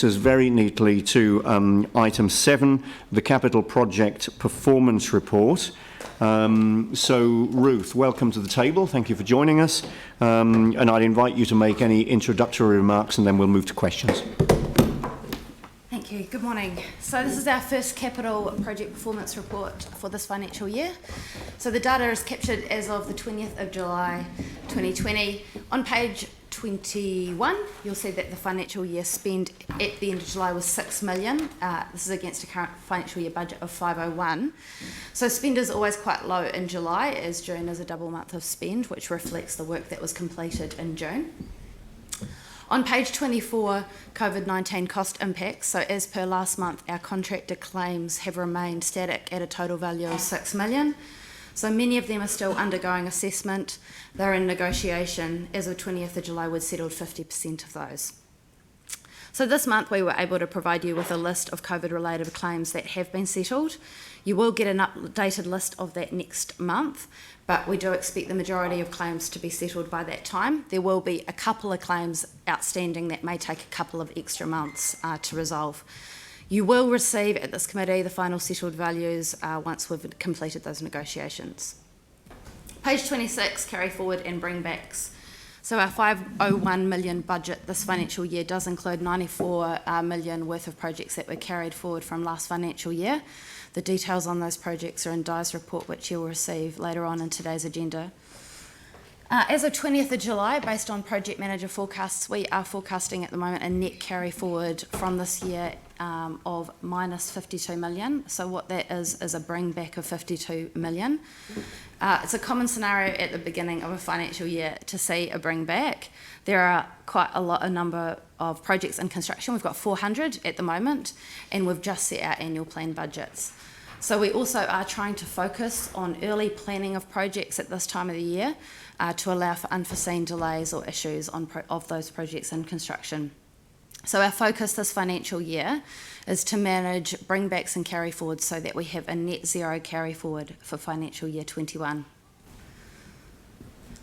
us very neatly to item 7, the Capital Project Performance Report. So, Ruth, welcome to the table. Thank you for joining us. And I'd invite you to make any introductory remarks and then we'll move to questions. Thank you. Good morning. So this is our first Capital Project Performance Report for this financial year. So the data is captured as of the 20th of July 2020. On page 21, you'll see that the financial year spend at the end of July was 6 million. This is against a current financial year budget of 501. So spend is always quite low in July, as June is a double month of spend, which reflects the work that was completed in June. On page 24, COVID-19 cost impacts. So as per last month, our contractor claims have remained static at a total value of 6 million. So many of them are still undergoing assessment. They're in negotiation. As of 20th of July, we'd settled 50% of those. So this month, we were able to provide you with a list of COVID-related claims that have been settled. You will get an updated list of that next month, but we do expect the majority of claims to be settled by that time. There will be a couple of claims outstanding that may take a couple of extra months to resolve. You will receive at this committee the final settled values once we've completed those negotiations. Page 26, carry forward and bring backs. So our 501 million budget this financial year does include 94 million worth of projects that were carried forward from last financial year. The details on those projects are in Di's report, which you'll receive later on in today's agenda. As of 20th of July, based on project manager forecasts, we are forecasting at the moment a net carry forward from this year of minus 52 million. So what that is a bring back of 52 million. It's a common scenario at the beginning of a financial year to see a bring back. There are quite a number of projects in construction. We've got 400 at the moment, and we've just set our annual plan budgets. So we also are trying to focus on early planning of projects at this time of the year to allow for unforeseen delays or issues of those projects in construction. So our focus this financial year is to manage bringbacks and carry forwards so that we have a net zero carry forward for financial year 21.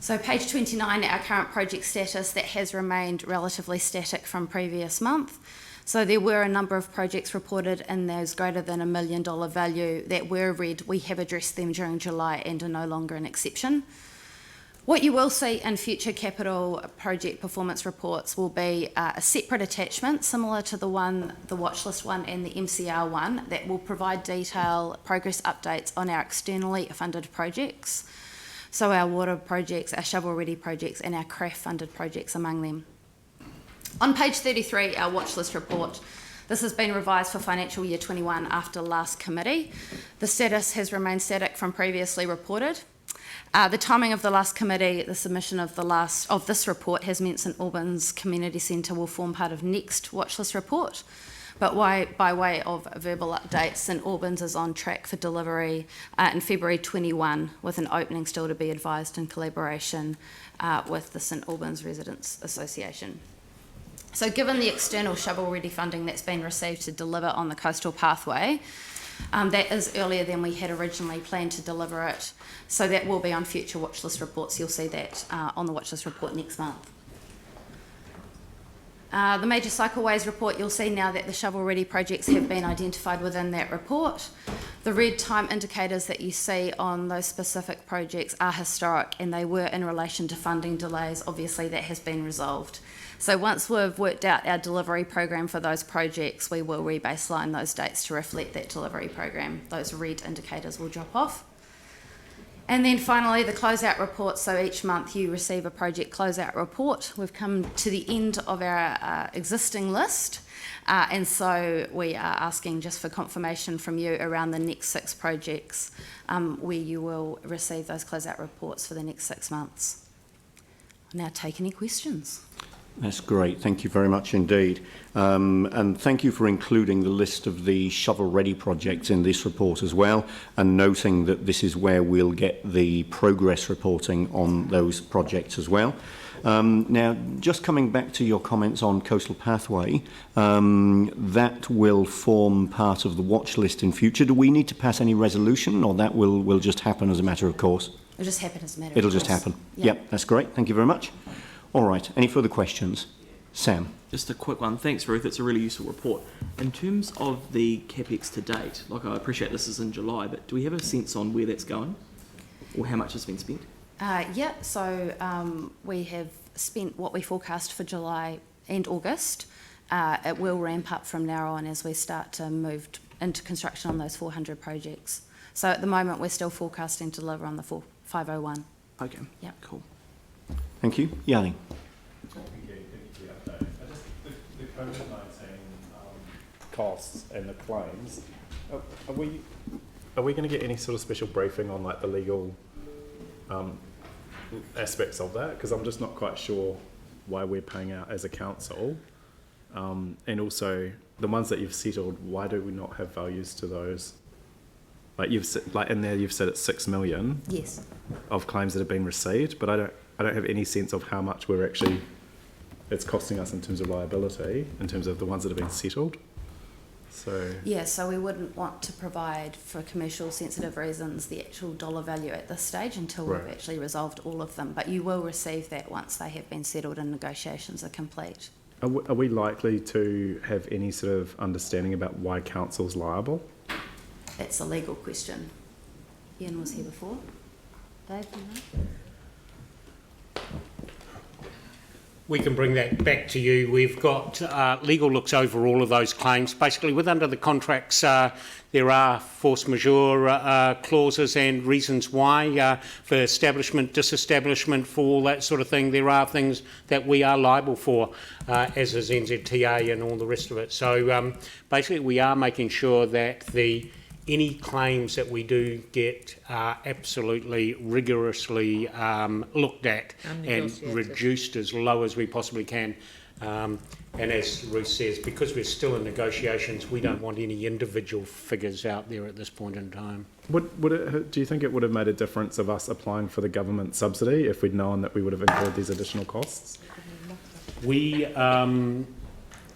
So page 29, our current project status, that has remained relatively static from previous month. So there were a number of projects reported in those greater than $1 million value that were read. We have addressed them during July and are no longer an exception. What you will see in future capital project performance reports will be a separate attachment similar to the watchlist one and the MCR one that will provide detailed progress updates on our externally funded projects. So our water projects, our shovel-ready projects and our CRAF funded projects among them. On page 33, our watchlist report. This has been revised for financial year 21 after last committee. The status has remained static from previously reported. The timing of the last committee, the submission of this report has meant St Albans Community Centre will form part of next watchlist report. But by way of verbal updates, St Albans is on track for delivery in February 21, with an opening still to be advised in collaboration with the St Albans Residents Association. So given the external shovel-ready funding that's been received to deliver on the coastal pathway, that is earlier than we had originally planned to deliver it. So that will be on future watchlist reports. You'll see that on the watchlist report next month. The major cycleways report, you'll see now that the shovel-ready projects have been identified within that report. The red time indicators that you see on those specific projects are historic and they were in relation to funding delays. Obviously that has been resolved. So once we've worked out our delivery program for those projects, we will rebaseline those dates to reflect that delivery program. Those red indicators will drop off. And then finally, the closeout report. So each month you receive a project closeout report. We've come to the end of our existing list. And so we are asking just for confirmation from you around the next 6 projects where you will receive those closeout reports for the next 6 months. I'll now take any questions. That's great. Thank you very much indeed. And thank you for including the list of the shovel-ready projects in this report as well, and noting that this is where we'll get the progress reporting on those projects as well. Now, just coming back to your comments on Coastal Pathway, that will form part of the watch list in future. Do we need to pass any resolution, or that will just happen as a matter of course? It'll just happen as a matter of course. It'll just happen. Yep, that's great. Thank you very much. All right. Any further questions? Sam. Just a quick one. Thanks, Ruth. It's a really useful report. In terms of the CapEx to date, like I appreciate this is in July, but do we have a sense on where that's going or how much has been spent? So we have spent what we forecast for July and August. It will ramp up from now on as we start to move into construction on those 400 projects. So at the moment, we're still forecasting to deliver on the 501. Okay. Yeah. Cool. Thank you. Yanni. Thank you for the update. The COVID-19 costs and the claims, are we going to get any sort of special briefing on like the legal aspects of that? Because I'm just not quite sure why we're paying out as a council, and also the ones that you've settled. Why do we not have values to those? Like in there you've said it's 6 million. Yes. Of claims that have been received, but I don't have any sense of how much it's costing us in terms of liability, in terms of the ones that have been settled. So we wouldn't want to provide, for commercial sensitive reasons, the actual dollar value at this stage until we've actually resolved all of them. But you will receive that once they have been settled and negotiations are complete. Are we likely to have any sort of understanding about why council's liable? That's a legal question. Ian was here before. Dave, do you know? We can bring that back to you. We've got legal looks over all of those claims. Basically, under the contracts, there are force majeure clauses and reasons why for establishment, disestablishment, for all that sort of thing. There are things that we are liable for, as is NZTA and all the rest of it. So basically, we are making sure that any claims that we do get are absolutely rigorously looked at and reduced as low as we possibly can. And as Ruth says, because we're still in negotiations, we don't want any individual figures out there at this point in time. Do you think it would have made a difference of us applying for the government subsidy if we'd known that we would have incurred these additional costs? We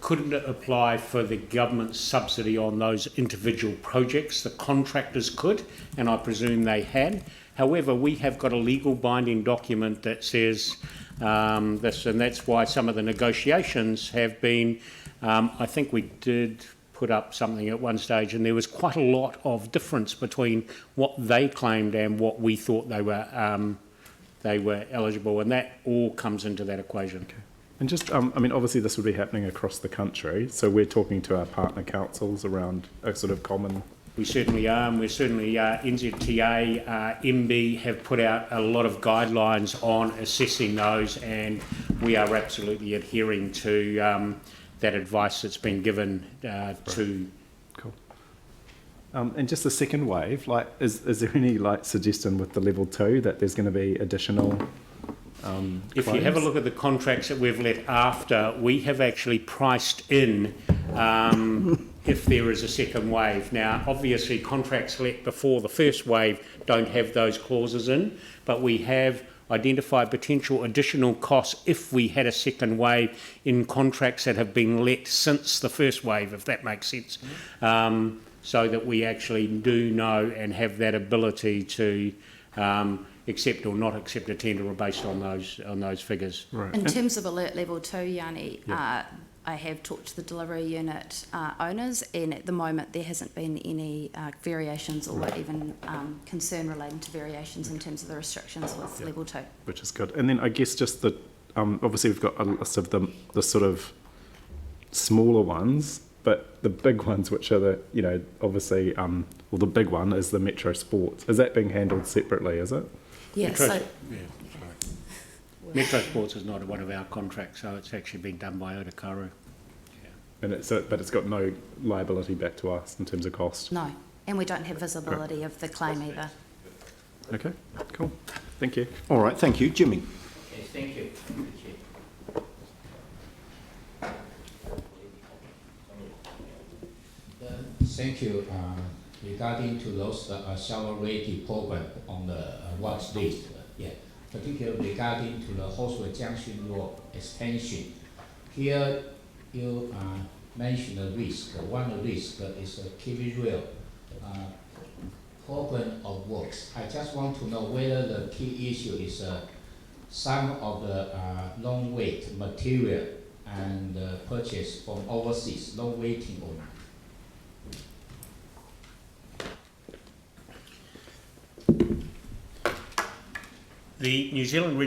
couldn't apply for the government subsidy on those individual projects. The contractors could, and I presume they had. However, we have got a legal binding document that says this, and that's why some of the negotiations have been, I think we did put up something at one stage, and there was quite a lot of difference between what they claimed and what we thought they were eligible, and that all comes into that equation. Okay. And just, obviously this would be happening across the country, so we're talking to our partner councils around a sort of common... We certainly are, and we're certainly, NZTA, MB have put out a lot of guidelines on assessing those, and we are absolutely adhering to that advice that's been given to... Cool. And just the second wave, is there any suggestion with the level 2 that there's going to be additional... If you have a look at the contracts that we've let after, we have actually priced in if there is a second wave. Now, obviously, contracts let before the first wave don't have those clauses in, but we have identified potential additional costs if we had a second wave in contracts that have been let since the first wave, if that makes sense. So that we actually do know and have that ability to accept or not accept a tender based on those figures. Right. In terms of alert level 2, Yanni, I have talked to the delivery unit owners, and at the moment there hasn't been any variations or even concern relating to variations in terms of the restrictions with level 2. Which is good. And then I guess just obviously we've got a list of the sort of smaller ones, but the big ones, which are the, obviously, the big one is the Metro Sports. Is that being handled separately, is it? Yeah, Metro Sports is not one of our contracts, so it's actually been done by Otakaru. And but it's got no liability back to us in terms of cost. No, and we don't have visibility of the claim either. Okay, cool. Thank you. All right, thank you. Jimmy. Yes, thank you. Thank you. Regarding to those shovel-ready program on the watch list, particularly regarding to the Horseway Junction Road extension. Here you mentioned the risk. One risk is a key rail program of works. I just want to know whether the key issue is some of the long weight material and purchase from overseas, no waiting on. The New Zealand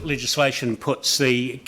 legislation puts the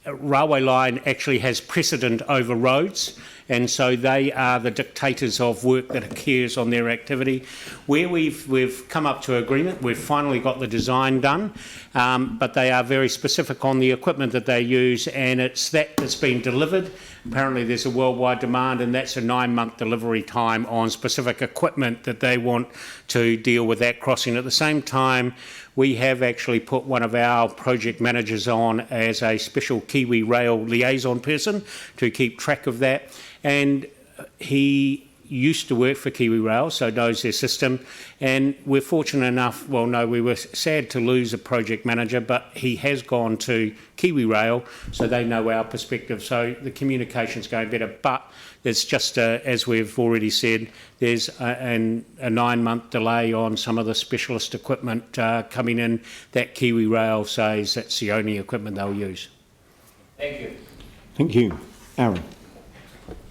railway line actually has precedent over roads, and so they are the dictators of work that occurs on their activity. Where we've come up to agreement, we've finally got the design done, but they are very specific on the equipment that they use, and it's that that's been delivered. Apparently there's a worldwide demand, and that's a 9-month delivery time on specific equipment that they want to deal with that crossing. At the same time, we have actually put one of our project managers on as a special Kiwi Rail liaison person to keep track of that. And he used to work for Kiwi Rail, so knows their system. And we're fortunate enough, well, no, we were sad to lose a project manager, but he has gone to Kiwi Rail, so they know our perspective. So the communication's going better. But it's just, as we've already said, there's a 9-month delay on some of the specialist equipment coming in that Kiwi Rail says that's the only equipment they'll use. Thank you. Thank you. Aaron.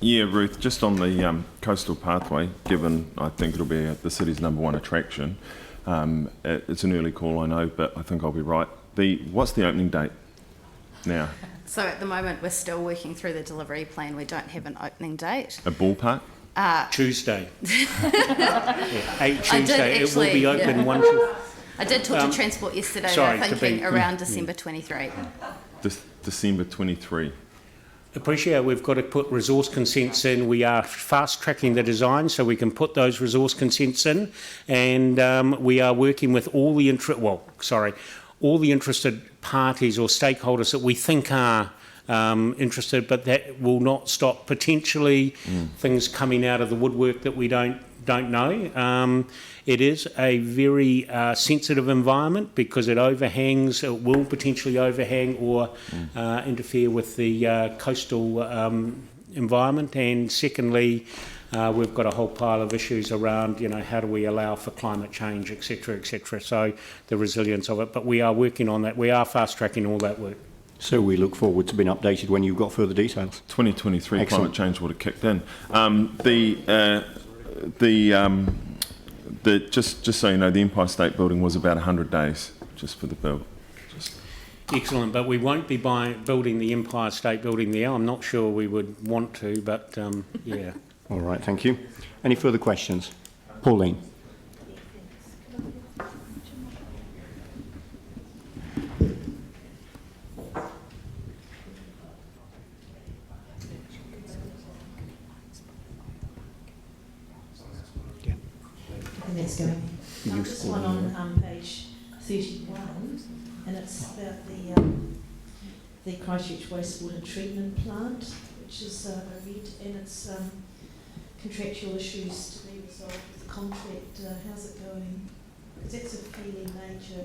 Yeah, Ruth, just on the coastal pathway, given I think it'll be the city's #1 attraction, it's an early call, I know, but I think I'll be right. What's the opening date now? So at the moment, we're still working through the delivery plan. We don't have an opening date. A ballpark? Tuesday. I Tuesday. did actually, it will be open yeah. once. I did talk to Transport yesterday. Sorry, They're thinking around December 23. December 23. Appreciate we've got to put resource consents in. We are fast tracking the design so we can put those resource consents in, and we are working with all the interested parties or stakeholders that we think are interested, but that will not stop potentially things coming out of the woodwork that we don't know. It is a very sensitive environment because it will potentially overhang or interfere with the coastal environment. And secondly, we've got a whole pile of issues around, how do we allow for climate change, etc., etc. So the resilience of it. But we are working on that. We are fast tracking all that work. So we look forward to being updated when you've got further details. 2023 Excellent. Climate change would have kicked in. Just so you know, the Empire State Building was about 100 days just for the build. Excellent, but we won't be building the Empire State Building there. I'm not sure we would want to, but yeah. All right, thank you. Any further questions? Pauline. And that's going. This one on page 31, and it's about the Christchurch wastewater treatment plant, which is a read, and it's contractual issues to be resolved with the contract. How's it going? Because that's a fairly major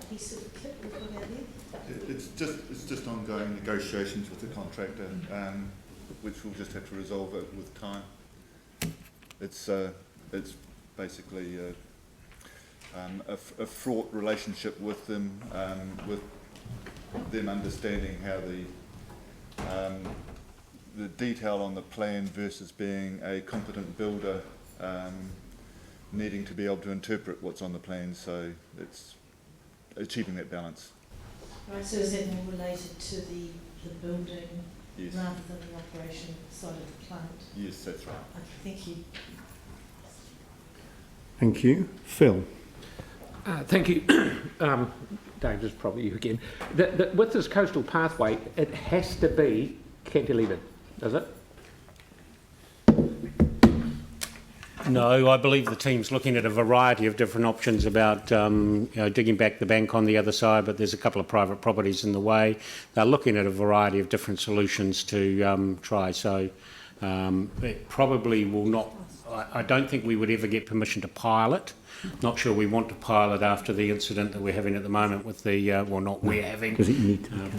piece of kit we've got out there. It's just ongoing negotiations with the contractor, which we'll just have to resolve it with time. It's basically a fraught relationship with them understanding how the detail on the plan versus being a competent builder needing to be able to interpret what's on the plan. So it's achieving that balance. Right, so is that more related to the building Yes. rather than the operation side of the plant? Yes, that's right. Okay, thank you. Thank you. Phil. Thank you. Dave, this is probably you again. With this coastal pathway, it has to be cantilevered, does it? No, I believe the team's looking at a variety of different options about digging back the bank on the other side, but there's a couple of private properties in the way. They're looking at a variety of different solutions to try. So it probably will not. I don't think we would ever get permission to pile it. Not sure we want to pile it after the incident that we're having at the moment with the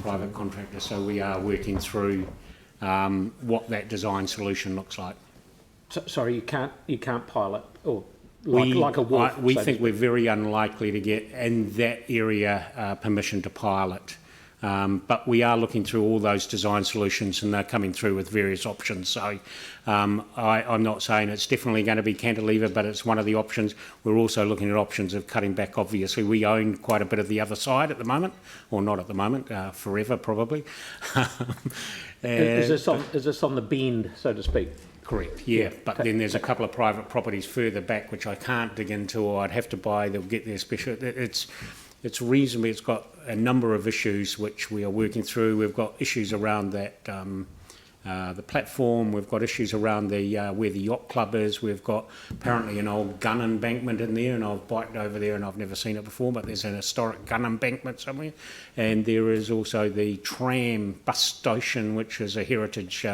private contractor. So we are working through what that design solution looks like. Sorry, you can't pile it, or like a wharf? We so to think speak? we're very unlikely to get in that area permission to pilot. But we are looking through all those design solutions and they're coming through with various options. So I'm not saying it's definitely going to be cantilever, but it's one of the options. We're also looking at options of cutting back. Obviously, we own quite a bit of the other side at the moment, or not at the moment, forever probably. Is this on the bend, so to speak? Correct, yeah. But then there's a couple of private properties further back which I can't dig into, or I'd have to buy. They'll get their special. It's reasonably. It's got a number of issues which we are working through. We've got issues around that the platform. We've got issues around the where the yacht club is. We've got apparently an old gun embankment in there, and I've biked over there and I've never seen it before. But there's an historic gun embankment somewhere, and there is also the tram bus station, which is a heritage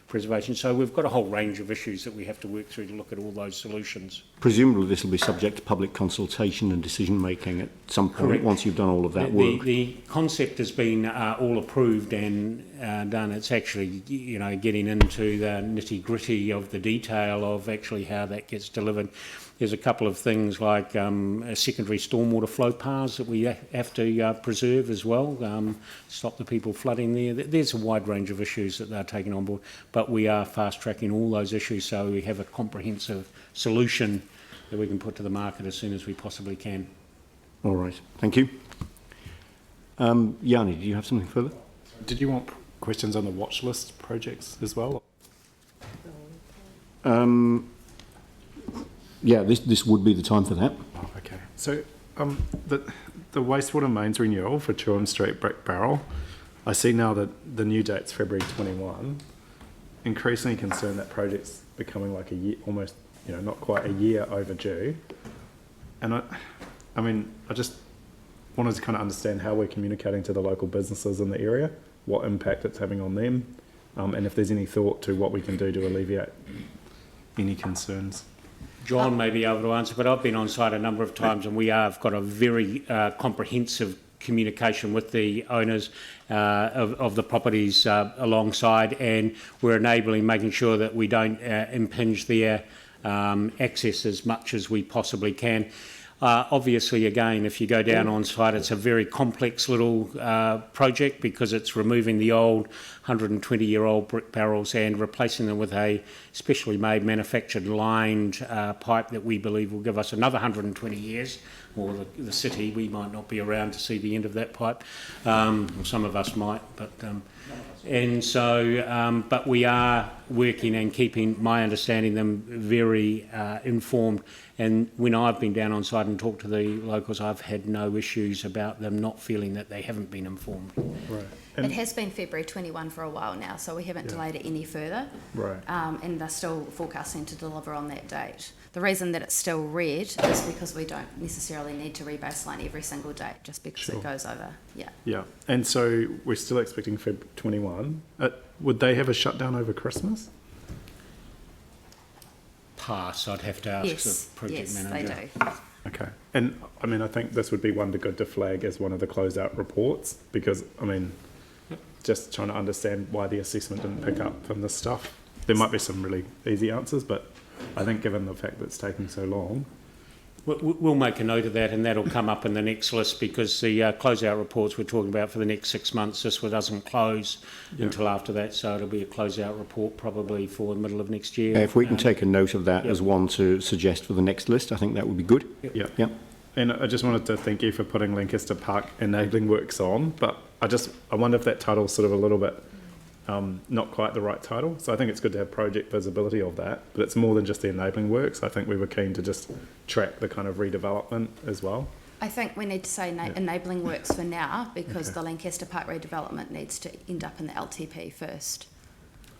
preservation. So we've got a whole range of issues that we have to work through to look at all those solutions. Presumably this will be subject to public consultation and decision making at some point. Correct. Once you've done all of that work. The concept has been all approved and done. It's actually, you know, getting into the nitty gritty of the detail of actually how that gets delivered. There's a couple of things like secondary stormwater flow paths that we have to preserve as well, stop the people flooding there. There's a wide range of issues that they're taking on board, but we are fast tracking all those issues so we have a comprehensive solution that we can put to the market as soon as we possibly can. All right, thank you. Yanni, do you have something further? Did you want questions on the watch list projects as well? Yeah, this would be the time for that. Oh, okay. So the wastewater mains renewal for Chewham Street Brick Barrel, I see now that the new date's February 21. Increasingly concerned that project's becoming like a year, almost, you know, not quite a year overdue. And I just wanted to kind of understand how we're communicating to the local businesses in the area, what impact it's having on them, and if there's any thought to what we can do to alleviate any concerns. John may be able to answer, but I've been on site a number of times and we have got a very comprehensive communication with the owners of the properties alongside, and we're enabling, making sure that we don't impinge their access as much as we possibly can. Obviously, again, if you go down on site, it's a very complex little project because it's removing the old 120-year-old brick barrels and replacing them with a specially made, manufactured, lined pipe that we believe will give us another 120 years. Or the city, we might not be around to see the end of that pipe. Or some of us might, but but we are working and keeping, my understanding, them very informed. And when I've been down on site and talked to the locals, I've had no issues about them not feeling that they haven't been informed. Right. It has been February 21 for a while now, so we haven't delayed it any further. Right. And they're still forecasting to deliver on that date. The reason that it's still red is because we don't necessarily need to rebaseline every single date, just because it goes over. Yeah. Yeah. And so we're still expecting Feb 21. Would they have a shutdown over Christmas? Pass, I'd have to ask the project manager. Yes, they do. Okay. And I mean, I think this would be one good to flag as one of the closeout reports because, I mean, just trying to understand why the assessment didn't pick up from this stuff. There might be some really easy answers, but I think given the fact that it's taking so long. We'll make a note of that, and that'll come up in the next list because the closeout reports we're talking about for the next 6 months, this one doesn't close until after that, so it'll be a closeout report probably for the middle of next year. If we can take a note of that as one to suggest for the next list, I think that would be good. Yeah. And I just wanted to thank you for putting Lancaster Park Enabling Works on, but I wonder if that title's sort of a little bit not quite the right title. So I think it's good to have project visibility of that, but it's more than just the enabling works. I think we were keen to just track the kind of redevelopment as well. I think we need to say enabling works for now because the Lancaster Park redevelopment needs to end up in the LTP first.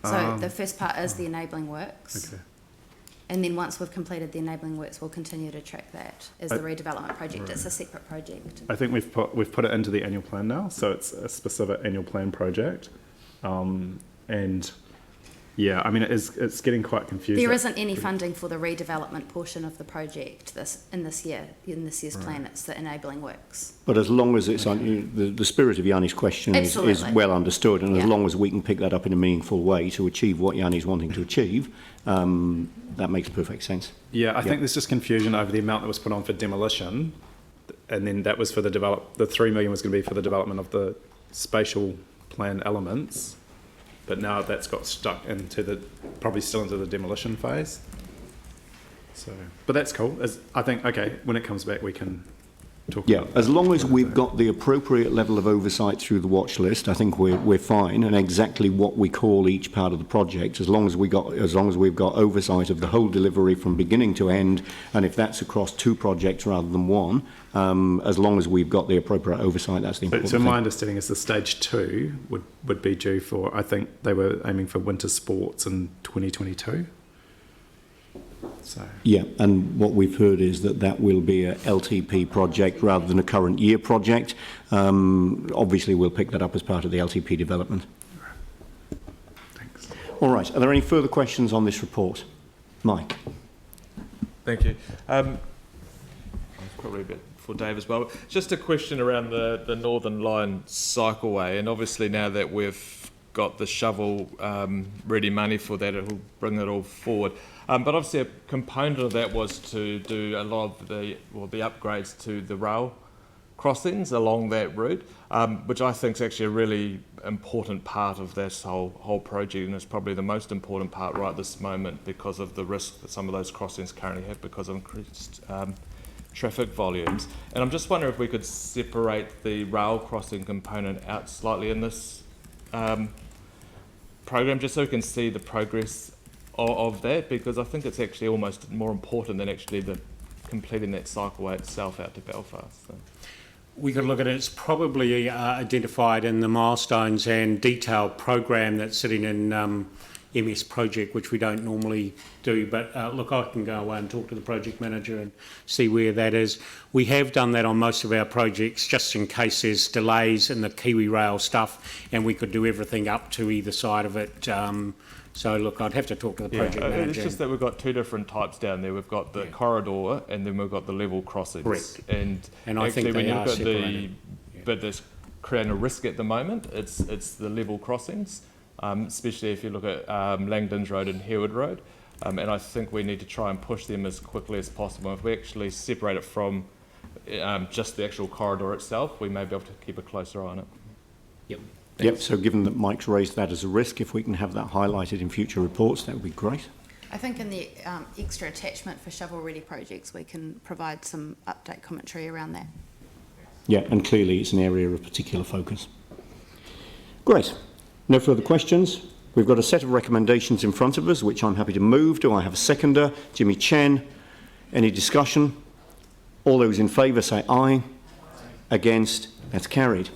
So the first part is the enabling works. Okay. And then once we've completed the enabling works, we'll continue to track that as the redevelopment project. Right. It's a separate project. I think we've put it into the annual plan now, so it's a specific annual plan project. And Yeah, I mean, it's getting quite confusing. There isn't any funding for the redevelopment portion of the project in this year's plan. It's the enabling works. But as long as it's on, the spirit of Yanni's question is well understood, and as long as we can pick that up in a meaningful way to achieve what Yanni's wanting to achieve, that makes perfect sense. Yeah, I think there's just confusion over the amount that was put on for demolition, and then that was for the 3 million was going to be for the development of the spatial plan elements. But now that's got stuck into probably still into the demolition phase. So, but that's cool. I think, okay, when it comes back, we can talk about that. As long as we've got the appropriate level of oversight through the watch list, I think we're fine, and exactly what we call each part of the project, as long as we've got oversight of the whole delivery from beginning to end, and if that's across 2 projects rather than 1, as long as we've got the appropriate oversight, that's the important thing. So my understanding is the stage 2 would be due for, I think they were aiming for winter sports in 2022. So. Yeah, and what we've heard is that will be a LTP project rather than a current year project. Obviously, we'll pick that up as part of the LTP development. Thanks. All right, are there any further questions on this report? Mike. Thank you. Probably a bit for Dave as well. Just a question around the Northern Line cycleway, and obviously now that we've got the shovel ready money for that, it will bring it all forward. But obviously a component of that was to do a lot of the upgrades to the rail crossings along that route, which I think is actually a really important part of this whole project, and it's probably the most important part right this moment because of the risk that some of those crossings currently have because of increased traffic volumes. And I'm just wondering if we could separate the rail crossing component out slightly in this program, just so we can see the progress of that, because I think it's actually almost more important than actually completing that cycleway itself out to Belfast. So. We could look at it. It's probably identified in the milestones and detailed program that's sitting in MS project, which we don't normally do. But look, I can go away and talk to the project manager and see where that is. We have done that on most of our projects, just in case there's delays in the Kiwi Rail stuff, and we could do everything up to either side of it. So look, I'd have to talk to the project manager. It's just that we've got 2 different types down there. We've got the corridor, and then we've got the level crossings. Correct. And I think when they you are look at separated. but there's creating a risk at the moment. It's the level crossings, especially if you look at Langdons Road and Harewood Road, and I think we need to try and push them as quickly as possible. If we actually separate it from just the actual corridor itself, we may be able to keep a closer eye on it. Yep. Yep, so given that Mike's raised that as a risk, if we can have that highlighted in future reports, that would be great. I think in the extra attachment for shovel-ready projects, we can provide some update commentary around that. Yeah, and clearly it's an area of particular focus. Great. No further questions. We've got a set of recommendations in front of us, which I'm happy to move. Do I have a seconder? Jimmy Chen. Any discussion? All those in favour say aye. Against? That's carried.